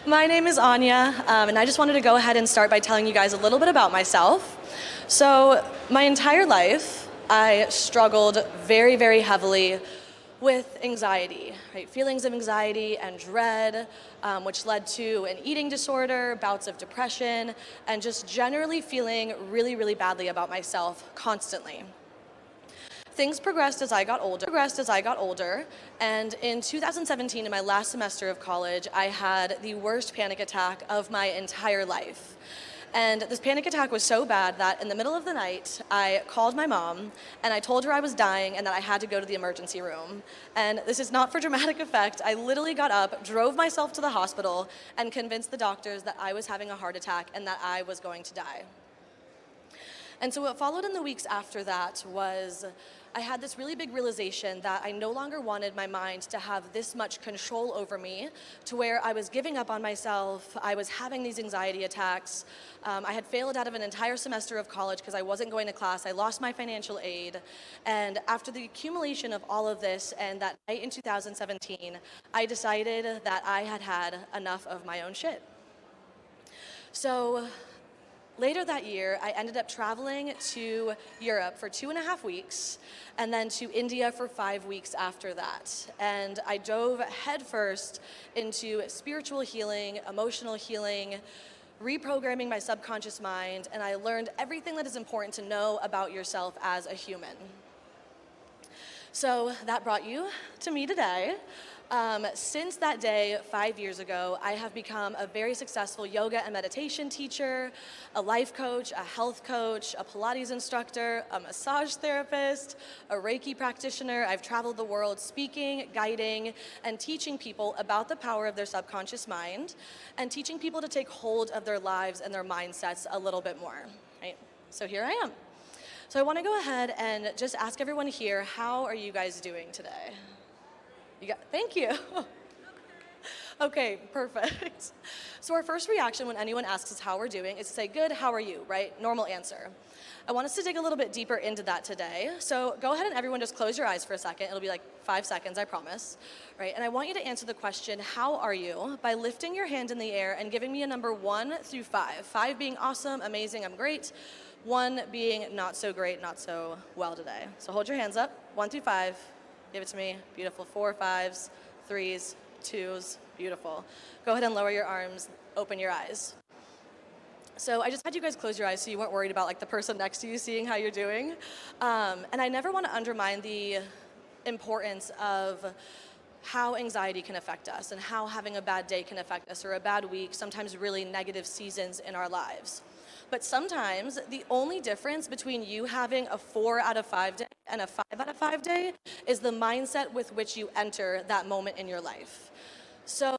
My name is Ania, and I just wanted to go ahead and start by telling you guys a little bit about myself. So, my entire life, I struggled very, very heavily with anxiety, right? Feelings of anxiety and dread, which led to an eating disorder, bouts of depression, and just generally feeling really, really badly about myself constantly. Things progressed as I got older, and in 2017, in my last semester of college, I had the worst panic attack of my entire life. And this panic attack was so bad that in the middle of the night, I called my mom and I told her I was dying and that I had to go to the emergency room. And this is not for dramatic effect. I literally got up, drove myself to the hospital, and convinced the doctors that I was having a heart attack and that I was going to die. And so what followed in the weeks after that was I had this really big realization that I no longer wanted my mind to have this much control over me, to where I was giving up on myself, I was having these anxiety attacks. I had failed out of an entire semester of college because I wasn't going to class. I lost my financial aid. And after the accumulation of all of this and that night in 2017, I decided that I had had enough of my own shit. So later that year, I ended up traveling to Europe for 2.5 weeks and then to India for 5 weeks after that. And I dove headfirst into spiritual healing, emotional healing, reprogramming my subconscious mind, and I learned everything that is important to know about yourself as a human. So that brought you to me today. Since that day 5 years ago, I have become a very successful yoga and meditation teacher, a life coach, a health coach, a Pilates instructor, a massage therapist, a Reiki practitioner. I've traveled the world speaking, guiding, and teaching people about the power of their subconscious mind and teaching people to take hold of their lives and their mindsets a little bit more, right? So here I am. So I want to go ahead and just ask everyone here, how are you guys doing today? Thank you. Okay, perfect. So our first reaction when anyone asks us how we're doing is to say, good, how are you, right? Normal answer. I want us to dig a little bit deeper into that today. So go ahead and everyone just close your eyes for a second. It'll be like 5 seconds, I promise. Right? And I want you to answer the question, how are you, by lifting your hand in the air and giving me a number 1 through 5. 5 being awesome, amazing, I'm great. 1 being not so great, not so well today. So hold your hands up, 1 through 5. Give it to me. Beautiful. 4, 5s, 3s, 2s. Beautiful. Go ahead and lower your arms. Open your eyes. So I just had you guys close your eyes so you weren't worried about like the person next to you seeing how you're doing. And I never want to undermine the importance of how anxiety can affect us and how having a bad day can affect us, or a bad week, sometimes really negative seasons in our lives. But sometimes the only difference between you having a 4 out of 5 day and a 5 out of 5 day is the mindset with which you enter that moment in your life. So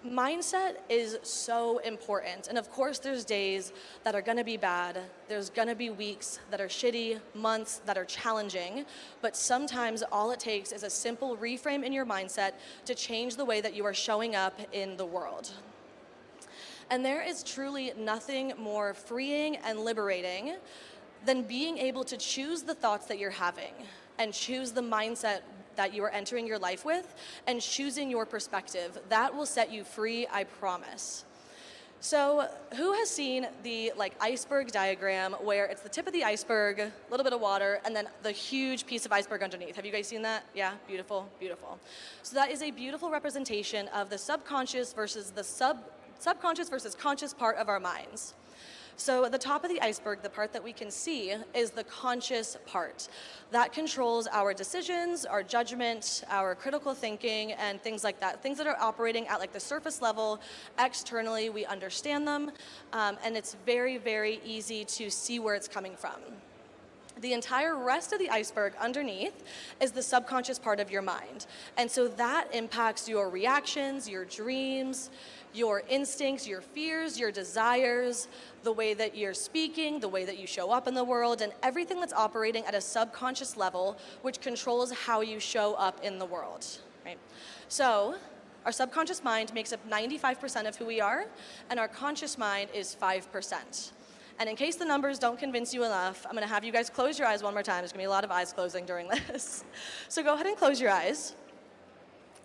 mindset is so important. And of course, there's days that are gonna be bad. There's gonna be weeks that are shitty, months that are challenging. But sometimes all it takes is a simple reframe in your mindset to change the way that you are showing up in the world. And there is truly nothing more freeing and liberating than being able to choose the thoughts that you're having and choose the mindset that you are entering your life with and choosing your perspective. That will set you free, I promise. So who has seen the iceberg diagram where it's the tip of the iceberg, a little bit of water, and then the huge piece of iceberg underneath? Have you guys seen that? Yeah, beautiful, beautiful. So that is a beautiful representation of the subconscious versus the subconscious versus conscious part of our minds. So at the top of the iceberg, the part that we can see is the conscious part. That controls our decisions, our judgment, our critical thinking, and things like that. Things that are operating at the surface level, externally, we understand them, and it's very, very easy to see where it's coming from. The entire rest of the iceberg underneath is the subconscious part of your mind. And so that impacts your reactions, your dreams, your instincts, your fears, your desires, the way that you're speaking, the way that you show up in the world, and everything that's operating at a subconscious level, which controls how you show up in the world, right? So our subconscious mind makes up 95% of who we are, and our conscious mind is 5%. And in case the numbers don't convince you enough, I'm gonna have you guys close your eyes one more time. There's gonna be a lot of eyes closing during this. So go ahead and close your eyes.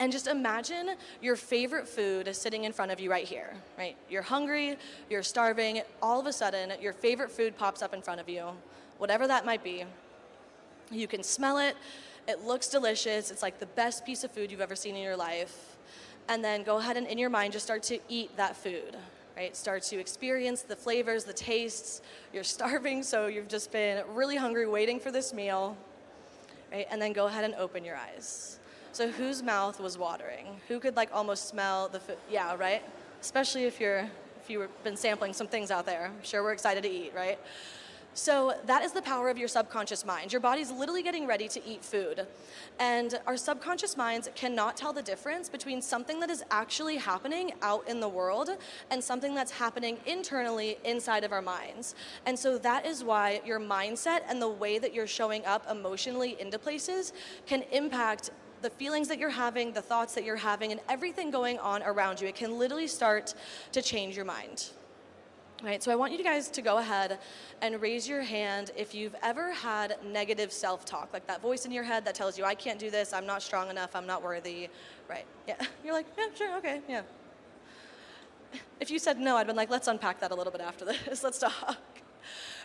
And just imagine your favorite food sitting in front of you right here, right? You're hungry, you're starving, all of a sudden your favorite food pops up in front of you, whatever that might be. You can smell it, it looks delicious, it's like the best piece of food you've ever seen in your life. And then go ahead and in your mind just start to eat that food, right? Start to experience the flavors, the tastes. You're starving, so you've just been really hungry waiting for this meal, right? And then go ahead and open your eyes. So whose mouth was watering? Who could like almost smell the food? Yeah, right? Especially if you've been sampling some things out there. I'm sure we're excited to eat, right? So that is the power of your subconscious mind. Your body's literally getting ready to eat food. And our subconscious minds cannot tell the difference between something that is actually happening out in the world and something that's happening internally inside of our minds. And so that is why your mindset and the way that you're showing up emotionally into places can impact the feelings that you're having, the thoughts that you're having, and everything going on around you. It can literally start to change your mind. Right, so I want you guys to go ahead and raise your hand if you've ever had negative self-talk, like that voice in your head that tells you, I can't do this, I'm not strong enough, I'm not worthy, right? Yeah, you're like, yeah, sure, okay, yeah. If you said no, I'd been like, let's unpack that a little bit after this, let's talk. All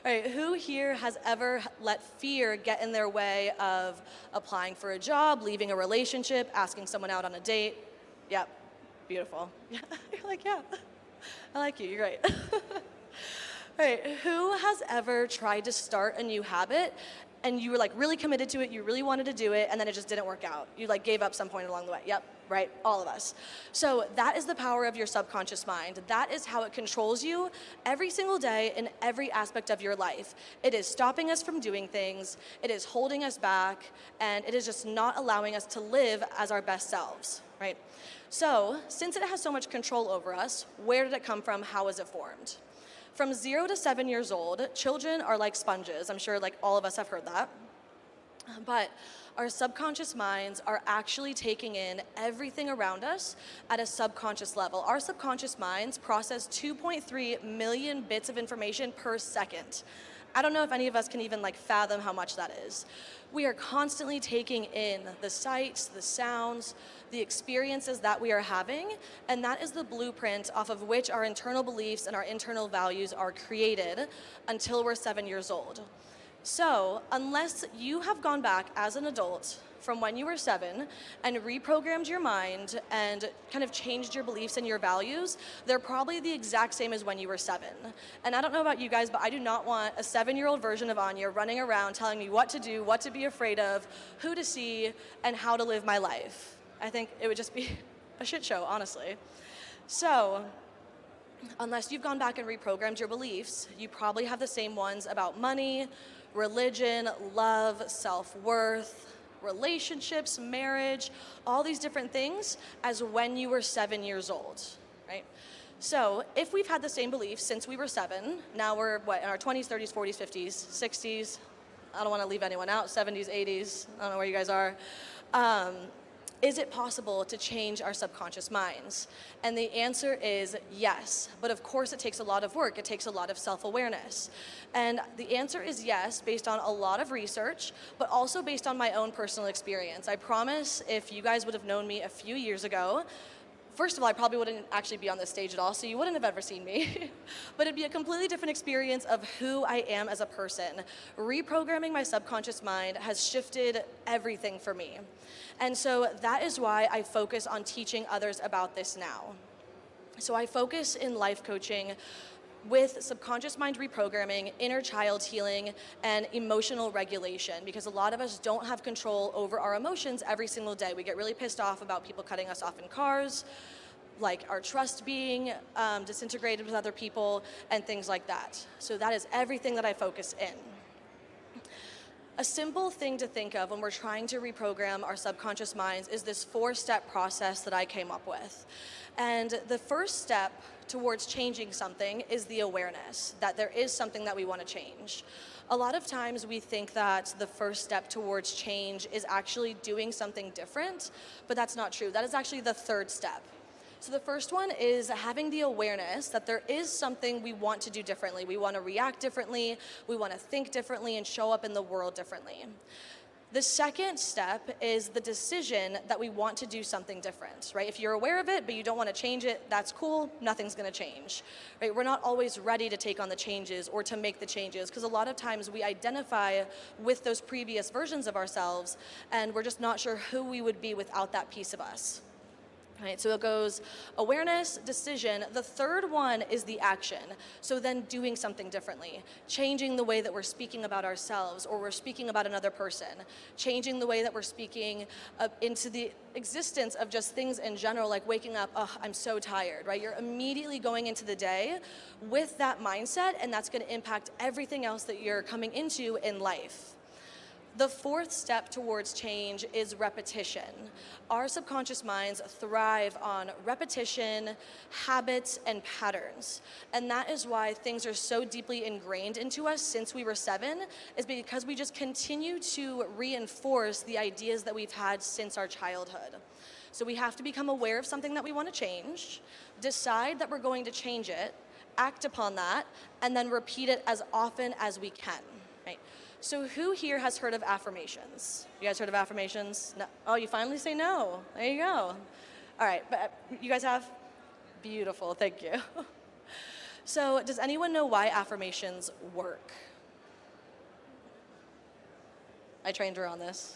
right, who here has ever let fear get in their way of applying for a job, leaving a relationship, asking someone out on a date? Yep, beautiful. Yeah, you're like, yeah, I like you, you're great. All right, who has ever tried to start a new habit and you were like really committed to it, you really wanted to do it, and then it just didn't work out? You like gave up some point along the way. Yep, right, all of us. So that is the power of your subconscious mind. That is how it controls you every single day in every aspect of your life. It is stopping us from doing things, it is holding us back, and it is just not allowing us to live as our best selves, right? So, since it has so much control over us, where did it come from? How was it formed? From 0 to 7 years old, children are like sponges. I'm sure like all of us have heard that. But our subconscious minds are actually taking in everything around us at a subconscious level. Our subconscious minds process 2.3 million bits of information per second. I don't know if any of us can even like fathom how much that is. We are constantly taking in the sights, the sounds, the experiences that we are having, and that is the blueprint off of which our internal beliefs and our internal values are created until we're 7 years old. So, unless you have gone back as an adult from when you were 7 and reprogrammed your mind and kind of changed your beliefs and your values, they're probably the exact same as when you were 7. And I don't know about you guys, but I do not want a 7-year-old version of Ania running around telling me what to do, what to be afraid of, who to see, and how to live my life. I think it would just be a shit show, honestly. So, unless you've gone back and reprogrammed your beliefs, you probably have the same ones about money, religion, love, self-worth, relationships, marriage, all these different things as when you were 7 years old, right? So if we've had the same beliefs since we were 7, now we're what, in our 20s, 30s, 40s, 50s, 60s, I don't want to leave anyone out, 70s, 80s, I don't know where you guys are. Is it possible to change our subconscious minds? And the answer is yes, but of course it takes a lot of work, it takes a lot of self-awareness. And the answer is yes, based on a lot of research, but also based on my own personal experience. I promise if you guys would have known me a few years ago, first of all, I probably wouldn't actually be on this stage at all, so you wouldn't have ever seen me. But it'd be a completely different experience of who I am as a person. Reprogramming my subconscious mind has shifted everything for me. And so that is why I focus on teaching others about this now. So I focus in life coaching with subconscious mind reprogramming, inner child healing, and emotional regulation, because a lot of us don't have control over our emotions every single day. We get really pissed off about people cutting us off in cars, like our trust being disintegrated with other people, and things like that. So that is everything that I focus in. A simple thing to think of when we're trying to reprogram our subconscious minds is this 4-step process that I came up with. And the first step towards changing something is the awareness that there is something that we want to change. A lot of times we think that the first step towards change is actually doing something different, but that's not true. That is actually the third step. So the first one is having the awareness that there is something we want to do differently. We want to react differently, we want to think differently, and show up in the world differently. The second step is the decision that we want to do something different, right? If you're aware of it, but you don't want to change it, that's cool, nothing's gonna change, right? We're not always ready to take on the changes or to make the changes, because a lot of times we identify with those previous versions of ourselves, and we're just not sure who we would be without that piece of us. Right, so it goes awareness, decision. The third one is the action. So then doing something differently, changing the way that we're speaking about ourselves or we're speaking about another person, changing the way that we're speaking into the existence of just things in general, like waking up, oh, I'm so tired, right? You're immediately going into the day with that mindset, and that's gonna impact everything else that you're coming into in life. The fourth step towards change is repetition. Our subconscious minds thrive on repetition, habits, and patterns. And that is why things are so deeply ingrained into us since we were 7, is because we just continue to reinforce the ideas that we've had since our childhood. So we have to become aware of something that we want to change, decide that we're going to change it, act upon that, and then repeat it as often as we can, right? So who here has heard of affirmations? You guys heard of affirmations? No. Oh, you finally say no. There you go. All right, but you guys have? Beautiful, thank you. So does anyone know why affirmations work? I trained her on this.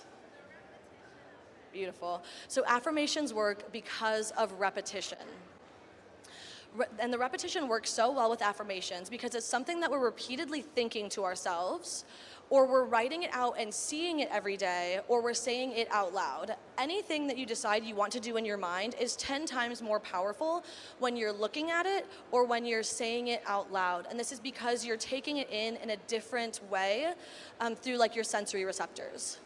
Beautiful. So affirmations work because of repetition. And the repetition works so well with affirmations because it's something that we're repeatedly thinking to ourselves, or we're writing it out and seeing it every day, or we're saying it out loud. Anything that you decide you want to do in your mind is 10 times more powerful when you're looking at it or when you're saying it out loud. And this is because you're taking it in a different way through like your sensory receptors.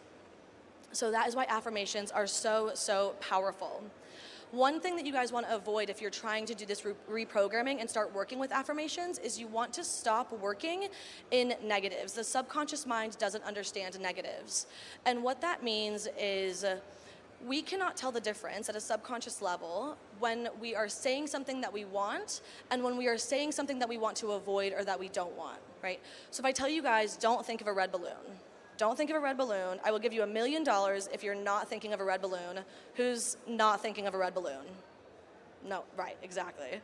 So that is why affirmations are so, so powerful. One thing that you guys want to avoid if you're trying to do this reprogramming and start working with affirmations is you want to stop working in negatives. The subconscious mind doesn't understand negatives. And what that means is we cannot tell the difference at a subconscious level when we are saying something that we want and when we are saying something that we want to avoid or that we don't want, right? So if I tell you guys, don't think of a red balloon. Don't think of a red balloon. I will give you $1 million if you're not thinking of a red balloon. Who's not thinking of a red balloon? No, right, exactly.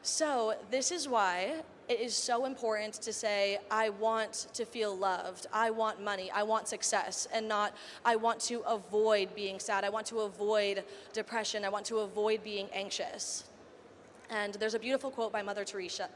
So this is why it is so important to say, I want to feel loved, I want money, I want success, and not, I want to avoid being sad, I want to avoid depression, I want to avoid being anxious. And there's a beautiful quote by Mother Teresa,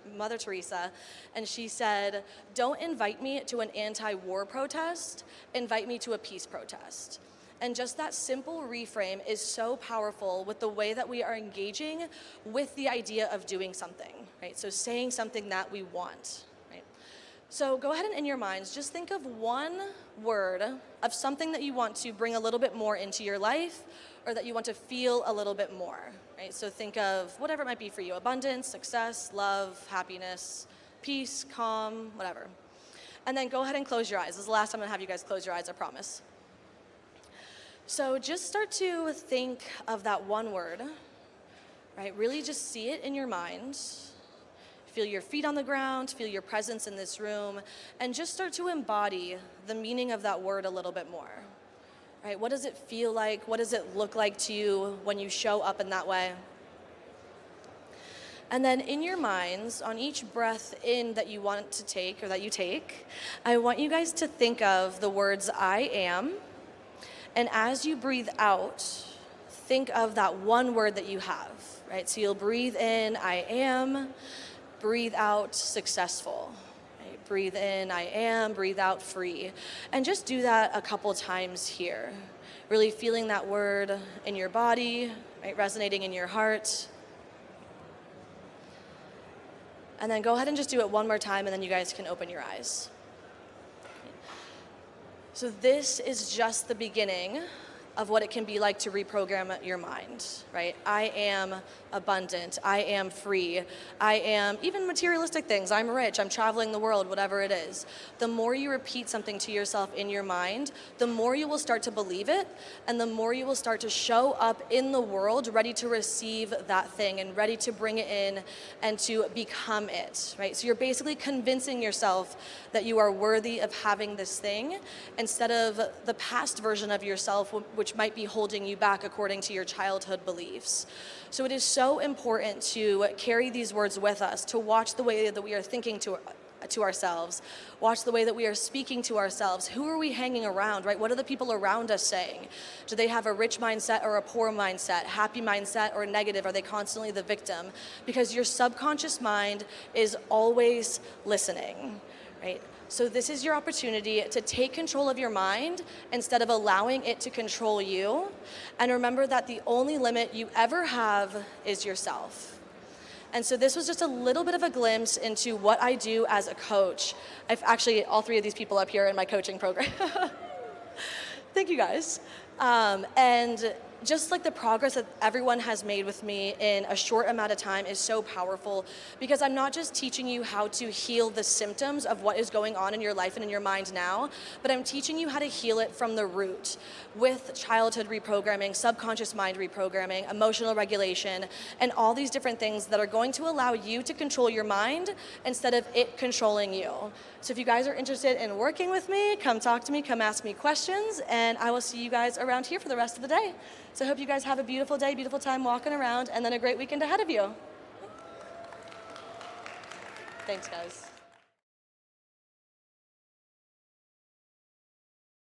and she said, don't invite me to an anti-war protest, invite me to a peace protest. And just that simple reframe is so powerful with the way that we are engaging with the idea of doing something, right? So saying something that we want, right? So go ahead and in your minds, just think of one word of something that you want to bring a little bit more into your life or that you want to feel a little bit more, right? So think of whatever it might be for you, abundance, success, love, happiness, peace, calm, whatever. And then go ahead and close your eyes. This is the last time I'm gonna have you guys close your eyes, I promise. So just start to think of that one word, right? Really just see it in your mind. Feel your feet on the ground, feel your presence in this room, and just start to embody the meaning of that word a little bit more, right? What does it feel like? What does it look like to you when you show up in that way? And then in your minds, on each breath in that you want to take or that you take, I want you guys to think of the words I am. And as you breathe out, think of that one word that you have, right? So you'll breathe in, I am, breathe out, successful. Right? Breathe in, I am, breathe out, free. And just do that a couple times here. Really feeling that word in your body, right? Resonating in your heart. And then go ahead and just do it one more time, and then you guys can open your eyes. So this is just the beginning of what it can be like to reprogram your mind, right? I am abundant, I am free, I am even materialistic things, I'm rich, I'm traveling the world, whatever it is. The more you repeat something to yourself in your mind, the more you will start to believe it, and the more you will start to show up in the world ready to receive that thing and ready to bring it in and to become it, right? So you're basically convincing yourself that you are worthy of having this thing instead of the past version of yourself, which might be holding you back according to your childhood beliefs. So it is so important to carry these words with us, to watch the way that we are thinking to ourselves, watch the way that we are speaking to ourselves. Who are we hanging around, right? What are the people around us saying? Do they have a rich mindset or a poor mindset, happy mindset or negative? Are they constantly the victim? Because your subconscious mind is always listening, right? So this is your opportunity to take control of your mind instead of allowing it to control you. And remember that the only limit you ever have is yourself. And so this was just a little bit of a glimpse into what I do as a coach. I've actually, all three of these people up here in my coaching program. Thank you guys. And just like the progress that everyone has made with me in a short amount of time is so powerful, because I'm not just teaching you how to heal the symptoms of what is going on in your life and in your mind now, but I'm teaching you how to heal it from the root with childhood reprogramming, subconscious mind reprogramming, emotional regulation, and all these different things that are going to allow you to control your mind instead of it controlling you. So if you guys are interested in working with me, come talk to me, come ask me questions, and I will see you guys around here for the rest of the day. So I hope you guys have a beautiful day, beautiful time walking around, and then a great weekend ahead of you. Thanks, guys.